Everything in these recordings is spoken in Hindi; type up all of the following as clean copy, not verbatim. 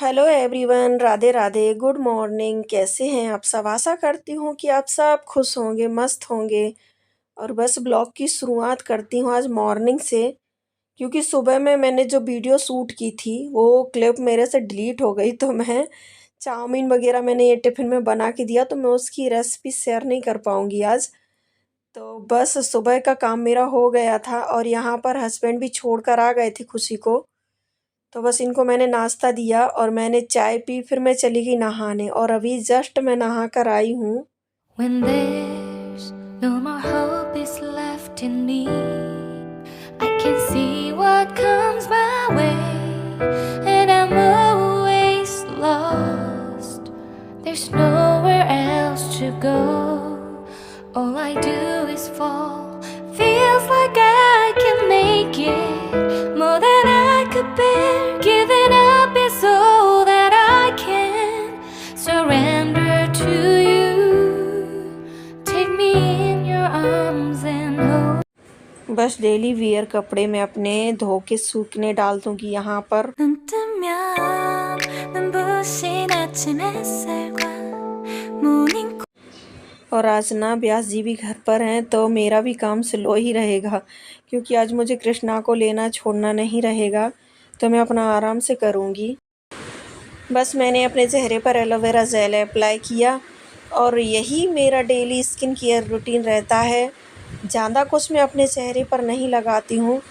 Hello everyone, Radhe Radhe, good morning. कैसे हैं आप सब? आशा करती हूँ कि आप सब खुश होंगे, मस्त होंगे। और बस ब्लॉग की शुरुआत करती हूँ आज मॉर्निंग से, क्योंकि सुबह में मैंने जो वीडियो शूट की थी वो क्लिप मेरे से डिलीट हो गई। तो मैं चाउमीन वगैरह मैंने ये टिफ़िन में बना के दिया, तो मैं उसकी रेसिपी शेयर नहीं कर पाऊँगी आज। तो बस सुबह का काम मेरा हो गया था और यहाँ पर हस्बैंड भी छोड़ कर आ गए थे खुशी को। तो बस इनको मैंने नाश्ता दिया और मैंने चाय पी, फिर मैं चली गई नहाने और अभी जस्ट मैं नहा कर आई हूँ। When there's no more hope is left in me, I can see what comes my way, and I'm always lost. There's nowhere else to go. All I do is fall. Feels like I can make it more than I could bear. Giving up is all that I can surrender to you. Take me in your arms and hold. बस डेली वियर कपड़े मैं अपने धो के सूखने डाल दूँगी यहाँ पर। 눈 뜨면 눈부신 아침 햇살과 모닝. और आज ना व्यास जी भी घर पर हैं, तो मेरा भी काम स्लो ही रहेगा, क्योंकि आज मुझे कृष्णा को लेना छोड़ना नहीं रहेगा, तो मैं अपना आराम से करूँगी। बस मैंने अपने चेहरे पर एलोवेरा जेल अप्लाई किया और यही मेरा डेली स्किन केयर रूटीन रहता है। ज़्यादा कुछ मैं अपने चेहरे पर नहीं लगाती हूँ,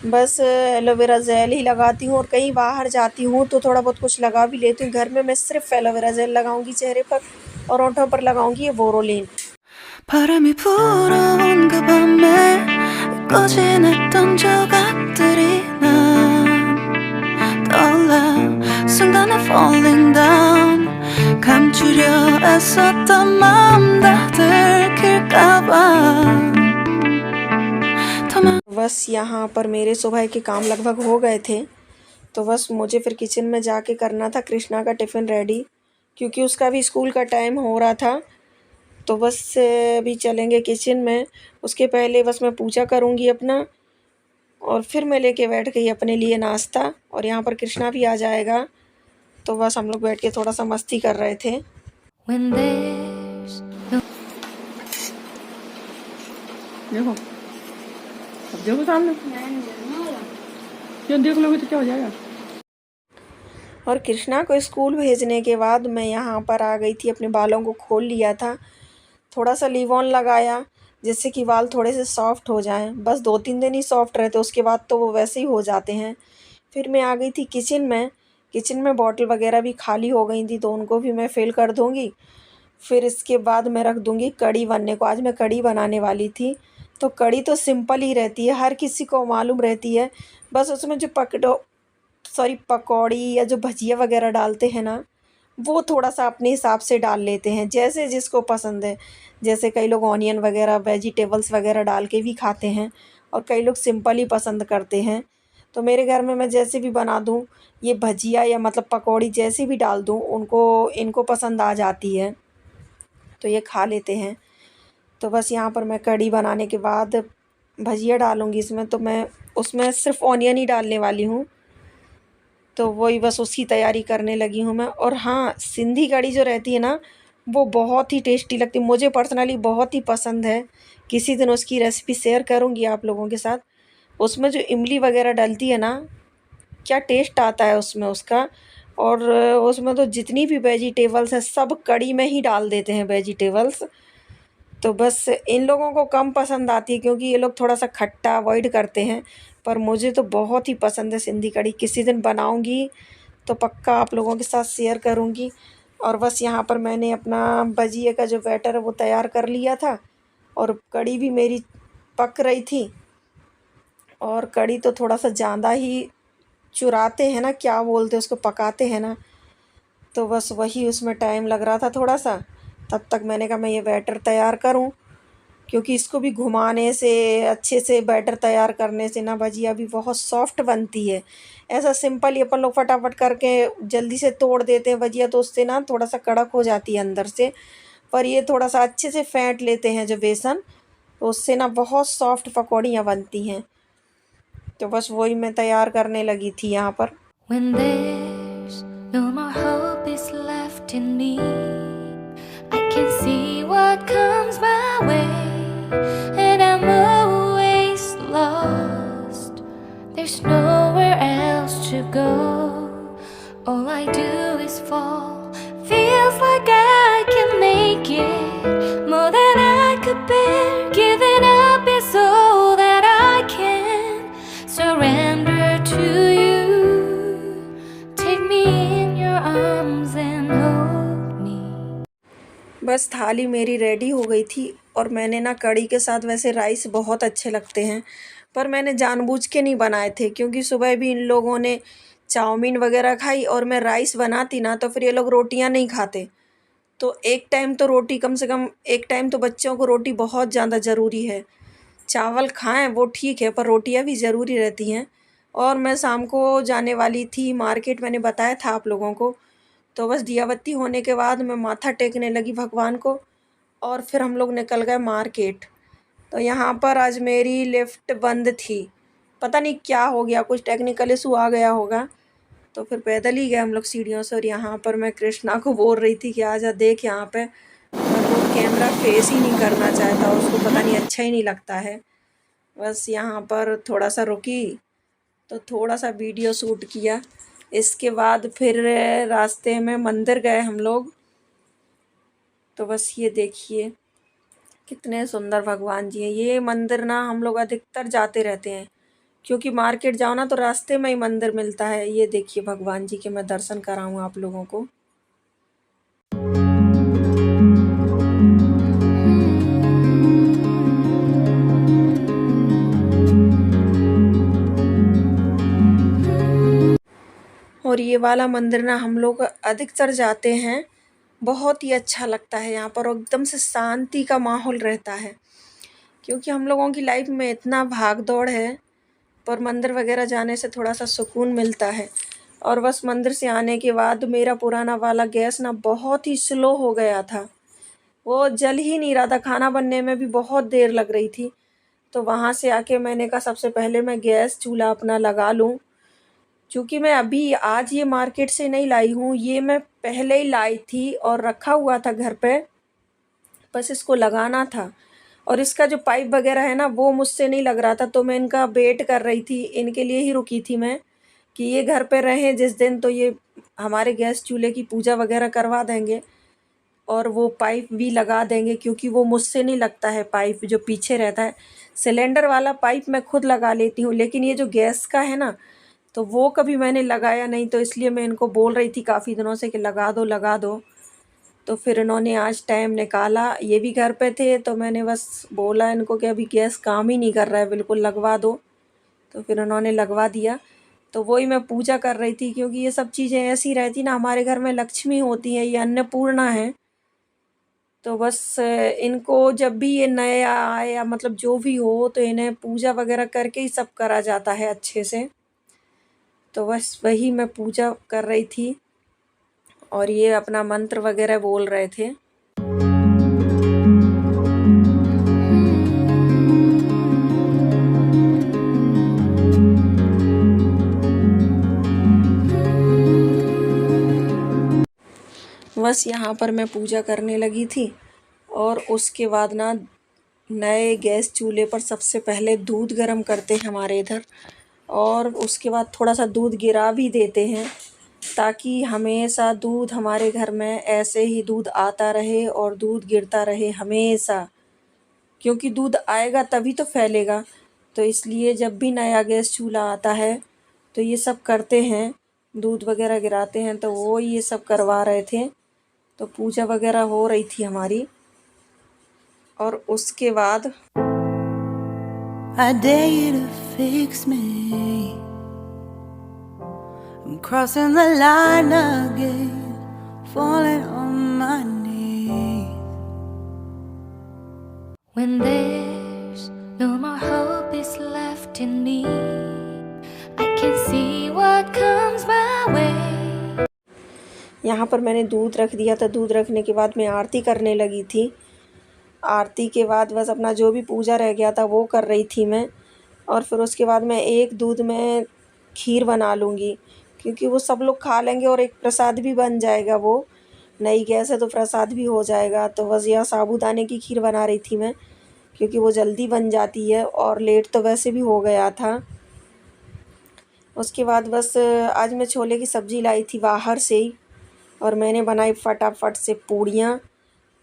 बस एलोवेरा जेल ही लगाती हूँ। और कहीं बाहर जाती हूँ तो थोड़ा बहुत कुछ लगा भी लेती हूँ। घर में मैं सिर्फ एलोवेरा जेल लगाऊंगी चेहरे पर और होठों पर लगाऊंगी ये बोरोलिन। 바람이 불어온 그 밤에 잊고 지냈던 조각들이 난 떠올라 순간에 falling down 감추려 애썼던 마음 다 들킬까봐 बस यहाँ पर मेरे सुबह के काम लगभग हो गए थे, तो बस मुझे फिर किचन में जाके करना था कृष्णा का टिफ़िन रेडी, क्योंकि उसका भी स्कूल का टाइम हो रहा था। तो बस अभी चलेंगे किचन में। उसके पहले बस मैं पूजा करूँगी अपना, और फिर मैं लेके बैठ गई अपने लिए नाश्ता। और यहाँ पर कृष्णा भी आ जाएगा, तो बस हम लोग बैठ के थोड़ा सा मस्ती कर रहे थे। When there's no. देखो, अब देखो सामने, क्यों देख लोगे तो क्या हो जाएगा। और कृष्णा को स्कूल भेजने के बाद मैं यहाँ पर आ गई थी, अपने बालों को खोल लिया था, थोड़ा सा लिव ऑन लगाया जिससे कि बाल थोड़े से सॉफ्ट हो जाएं। बस 2-3 दिन ही सॉफ्ट रहते, उसके बाद तो वो वैसे ही हो जाते हैं। फिर मैं आ गई थी किचन में। किचन में बॉटल वगैरह भी खाली हो गई थी, तो उनको भी मैं फिल कर दूँगी। फिर इसके बाद मैं रख दूँगी कढ़ी बनने को। आज मैं कढ़ी बनाने वाली थी। तो कढ़ी तो सिंपल ही रहती है, हर किसी को मालूम रहती है। बस उसमें जो पकौड़ी या जो भजिया वगैरह डालते हैं ना, वो थोड़ा-सा अपने हिसाब से डाल लेते हैं, जैसे जिसको पसंद है। जैसे कई लोग ऑनियन वगैरह, वेजिटेबल्स वगैरह डाल के भी खाते हैं, और कई लोग सिंपल ही पसंद करते हैं। तो मेरे घर में मैं जैसे भी बना दूँ, ये भजिया या मतलब पकौड़ी जैसी भी डाल दूँ, इनको पसंद आ जाती है, तो ये खा लेते हैं। तो बस यहाँ पर मैं कढ़ी बनाने के बाद भजिया डालूँगी इसमें, तो मैं उसमें सिर्फ ऑनियन ही डालने वाली हूँ। तो वही बस उसकी तैयारी करने लगी हूँ मैं। और हाँ, सिंधी कढ़ी जो रहती है ना, वो बहुत ही टेस्टी लगती है, मुझे पर्सनली बहुत ही पसंद है। किसी दिन उसकी रेसिपी शेयर करूँगी आप लोगों के साथ। उसमें जो इमली वगैरह डलती है ना, क्या टेस्ट आता है उसमें उसका। और उसमें तो जितनी भी वेजिटेबल्स हैं सब कढ़ी में ही डाल देते हैं वेजिटेबल्स। तो बस इन लोगों को कम पसंद आती है, क्योंकि ये लोग थोड़ा सा खट्टा अवॉइड करते हैं, पर मुझे तो बहुत ही पसंद है सिंधी कढ़ी। किसी दिन बनाऊंगी तो पक्का आप लोगों के साथ शेयर करूंगी। और बस यहाँ पर मैंने अपना भजिए का जो बैटर है वो तैयार कर लिया था, और कढ़ी भी मेरी पक रही थी। और कढ़ी तो थोड़ा सा ज़्यादा ही चुराते हैं ना, क्या बोलते हैं उसको, पकाते हैं ना, तो बस वही उसमें टाइम लग रहा था थोड़ा सा। तब तक मैंने कहा मैं ये बैटर तैयार करूं, क्योंकि इसको भी घुमाने से, अच्छे से बैटर तैयार करने से ना भजिया भी बहुत सॉफ्ट बनती है। ऐसा सिंपल ही अपन लोग फटाफट करके जल्दी से तोड़ देते हैं भजिया, तो उससे ना थोड़ा सा कड़क हो जाती है अंदर से। पर ये थोड़ा सा अच्छे से फेंट लेते हैं जो बेसन, तो उससे ना बहुत सॉफ्ट पकौड़ियाँ बनती हैं। तो बस वही मैं तैयार करने लगी थी यहाँ पर। When there's No more hope is left in me. I can see what comes my way, and I'm always lost. There's nowhere else to go. All I do is fall. Feels like I can make it more than I could bear. Giving up is all that I can surrender to you. Take me in your arms and hold me. बस थाली मेरी रेडी हो गई थी और मैंने ना कढ़ी के साथ वैसे राइस बहुत अच्छे लगते हैं, पर मैंने जानबूझ के नहीं बनाए थे क्योंकि सुबह भी इन लोगों ने चाउमीन वगैरह खाई और मैं राइस बनाती ना तो फिर ये लोग रोटियां नहीं खाते। तो एक टाइम तो रोटी, कम से कम एक टाइम तो बच्चों को रोटी बहुत ज़्यादा ज़रूरी है। चावल खाएं वो ठीक है, पर रोटियां भी ज़रूरी रहती हैं। और मैं शाम को जाने वाली थी मार्केट, मैंने बताया था आप लोगों को। तो बस दिया बत्ती होने के बाद मैं माथा टेकने लगी भगवान को और फिर हम लोग निकल गए मार्केट। तो यहाँ पर आज मेरी लिफ्ट बंद थी, पता नहीं क्या हो गया, कुछ टेक्निकल इशू आ गया होगा। तो फिर पैदल ही गए हम लोग सीढ़ियों से। और यहाँ पर मैं कृष्णा को बोल रही थी कि आजा देख यहाँ पे, पर वो कैमरा फेस ही नहीं करना चाहता, उसको पता नहीं अच्छा ही नहीं लगता है। बस यहाँ पर थोड़ा सा रुकी तो थोड़ा सा वीडियो शूट किया। इसके बाद फिर रास्ते में मंदिर गए हम लोग। तो बस ये देखिए कितने सुंदर भगवान जी हैं। ये मंदिर ना हम लोग अधिकतर जाते रहते हैं क्योंकि मार्केट जाओ ना तो रास्ते में ही मंदिर मिलता है। ये देखिए भगवान जी के मैं दर्शन कराऊँ आप लोगों को। और ये वाला मंदिर ना हम लोग अधिकतर जाते हैं, बहुत ही अच्छा लगता है यहाँ पर, एकदम से शांति का माहौल रहता है क्योंकि हम लोगों की लाइफ में इतना भाग दौड़ है, पर मंदिर वगैरह जाने से थोड़ा सा सुकून मिलता है। और बस मंदिर से आने के बाद मेरा पुराना वाला गैस ना बहुत ही स्लो हो गया था, वो जल ही नहीं रहा था, खाना बनने में भी बहुत देर लग रही थी। तो वहाँ से आके मैंने कहा सबसे पहले मैं गैस चूल्हा अपना लगा लूँ, क्योंकि मैं अभी आज ये मार्केट से नहीं लाई हूँ, ये मैं पहले ही लाई थी और रखा हुआ था घर पे, बस इसको लगाना था। और इसका जो पाइप वगैरह है ना वो मुझसे नहीं लग रहा था, तो मैं इनका वेट कर रही थी, इनके लिए ही रुकी थी मैं कि ये घर पे रहें जिस दिन, तो ये हमारे गैस चूल्हे की पूजा वगैरह करवा देंगे और वो पाइप भी लगा देंगे, क्योंकि वो मुझसे नहीं लगता है पाइप जो पीछे रहता है। सिलेंडर वाला पाइप मैं खुद लगा लेती हूँ, लेकिन ये जो गैस का है ना तो वो कभी मैंने लगाया नहीं, तो इसलिए मैं इनको बोल रही थी काफ़ी दिनों से कि लगा दो लगा दो। तो फिर इन्होंने आज टाइम निकाला, ये भी घर पे थे, तो मैंने बस बोला इनको कि अभी गैस काम ही नहीं कर रहा है, बिल्कुल लगवा दो। तो फिर उन्होंने लगवा दिया। तो वही मैं पूजा कर रही थी, क्योंकि ये सब चीज़ें ऐसी रहती ना, हमारे घर में लक्ष्मी होती है, ये अन्नपूर्णा है। तो बस इनको जब भी ये नया आए या मतलब जो भी हो, तो इन्हें पूजा वगैरह करके ही सब करा जाता है अच्छे से। तो बस वही मैं पूजा कर रही थी और ये अपना मंत्र वगैरह बोल रहे थे। बस यहाँ पर मैं पूजा करने लगी थी और उसके बाद ना नए गैस चूल्हे पर सबसे पहले दूध गर्म करते हैं हमारे इधर, और उसके बाद थोड़ा सा दूध गिरा भी देते हैं ताकि हमेशा दूध हमारे घर में ऐसे ही दूध आता रहे और दूध गिरता रहे हमेशा, क्योंकि दूध आएगा तभी तो फैलेगा। तो इसलिए जब भी नया गैस चूल्हा आता है तो ये सब करते हैं, दूध वगैरह गिराते हैं। तो वो ये सब करवा रहे थे, तो पूजा वगैरह हो रही थी हमारी। और उसके बाद I dare you to fix me. I'm crossing the line again, falling on my knees. When there's no more hope is left in me, I can see what comes my way. यहाँ पर मैंने दूध रख दिया था। दूध रखने के बाद मैं आरती करने लगी थी। आरती के बाद बस अपना जो भी पूजा रह गया था वो कर रही थी मैं। और फिर उसके बाद मैं एक दूध में खीर बना लूँगी, क्योंकि वो सब लोग खा लेंगे और एक प्रसाद भी बन जाएगा। वो नई गैस है तो प्रसाद भी हो जाएगा। तो बस यहाँ साबूदाने की खीर बना रही थी मैं, क्योंकि वो जल्दी बन जाती है और लेट तो वैसे भी हो गया था। उसके बाद बस आज मैं छोले की सब्ज़ी लाई थी बाहर से ही, और मैंने बनाई फटाफट से पूड़ियाँ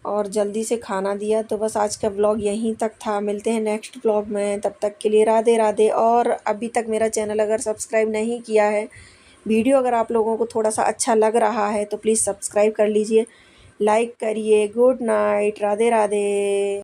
और जल्दी से खाना दिया। तो बस आज का व्लॉग यहीं तक था। मिलते हैं नेक्स्ट व्लॉग में, तब तक के लिए राधे राधे। और अभी तक मेरा चैनल अगर सब्सक्राइब नहीं किया है, वीडियो अगर आप लोगों को थोड़ा सा अच्छा लग रहा है तो प्लीज़ सब्सक्राइब कर लीजिए, लाइक करिए। Good night, Radhe Radhe.